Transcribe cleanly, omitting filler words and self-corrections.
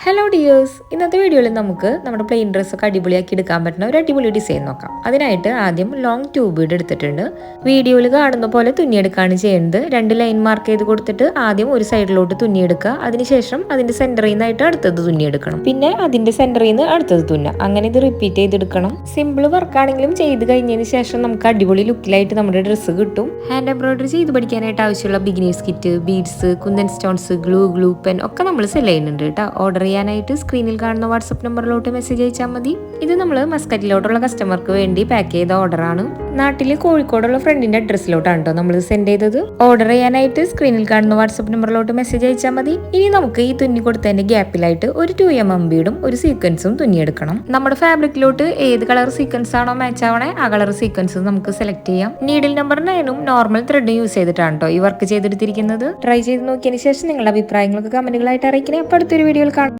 Hello dears, ഇന്നത്തെ വീഡിയോയിൽ നമുക്ക് നമ്മുടെ പ്ലെയിൻ ഡ്രസ്സൊക്കെ അടിപൊളിയാക്കി എടുക്കാൻ പറ്റുന്ന ഒരു അടിപൊളി ഡിസൈൻ നോക്കാം. അതിനായിട്ട് ആദ്യം ലോങ് ട്യൂബ് ബീഡ് എടുത്തിട്ടുണ്ട്. വീഡിയോയിൽ കാണുന്ന പോലെ തുന്നിയെടുക്കുകയാണ് ചെയ്യുന്നത്. 2 ലൈൻ മാർക്ക് ചെയ്ത് കൊടുത്തിട്ട് ആദ്യം ഒരു സൈഡിലോട്ട് തുന്നിയെടുക്കുക. അതിനുശേഷം അതിന്റെ സെന്ററിൽ നിന്നായിട്ട് അടുത്തത് തുന്നിയെടുക്കണം. പിന്നെ അതിന്റെ സെന്ററിൽ നിന്ന് അടുത്തത് തുന്നുക. അങ്ങനെ ഇത് റിപ്പീറ്റ് ചെയ്തെടുക്കണം. സിമ്പിൾ വർക്കാണെങ്കിലും ചെയ്ത് കഴിഞ്ഞതിന് ശേഷം നമുക്ക് അടിപൊളി ലുക്കിലായിട്ട് നമ്മുടെ ഡ്രസ്സ് കിട്ടും. ഹാൻഡ് എംബ്രോയിഡറി ചെയ്ത് പഠിക്കാനായിട്ട് ആവശ്യമുള്ള beginners kit, beads, kundan stones, glue pen ഒക്കെ നമ്മൾ സെല് ചെയ്യുന്നുണ്ട് കേട്ടോ. ഓർഡർ ചെയ്യാനായിട്ട് സ്ക്രീനിൽ കാണുന്ന വാട്സപ്പ് നമ്പറിലോട്ട് മെസ്സേജ് അയച്ചാൽ മതി. ഇത് നമ്മൾ മസ്കറ്റിലോട്ടുള്ള കസ്റ്റമർക്ക് വേണ്ടി പാക്ക് ചെയ്ത ഓർഡറാണ്. നാട്ടിൽ കോഴിക്കോടുള്ള ഫ്രണ്ടിന്റെ അഡ്രസ്സിലോട്ടാണ് കേട്ടോ നമ്മൾ സെൻഡ് ചെയ്തത്. ഓർഡർ ചെയ്യാനായിട്ട് സ്ക്രീനിൽ കാണുന്ന വാട്സപ്പ് നമ്പറിലോട്ട് മെസ്സേജ് അയച്ചാൽ മതി. ഇനി നമുക്ക് ഈ തുന്നി കൊടുത്തതിന്റെ ഗ്യാപ്പിലായിട്ട് ഒരു 2mm ബീഡും ഒരു സീക്വൻസും തുന്നിയെടുക്കണം. നമ്മുടെ ഫാബ്രിക്കിലോട്ട് ഏത് കളർ സീക്വൻസ് ആണോ മാച്ച് ആവണേ ആ കളർ സീക്വൻസ് നമുക്ക് സെലക്ട് ചെയ്യാം. നീഡിൽ നമ്പർ 9ഉം നോർമൽ ത്രെഡും യൂസ് ചെയ്തിട്ടാണ് കേട്ടോ ഈ വർക്ക് ചെയ്തെടുത്തിരിക്കുന്നത്. ട്രൈ ചെയ്ത് നോക്കിയതിന് ശേഷം നിങ്ങളുടെ അഭിപ്രായങ്ങളൊക്കെ കമന്റുകളായിട്ട് അറിയിക്കണേ. അപ്പോൾ അടുത്തൊരു വീഡിയോയിൽ കാണാം.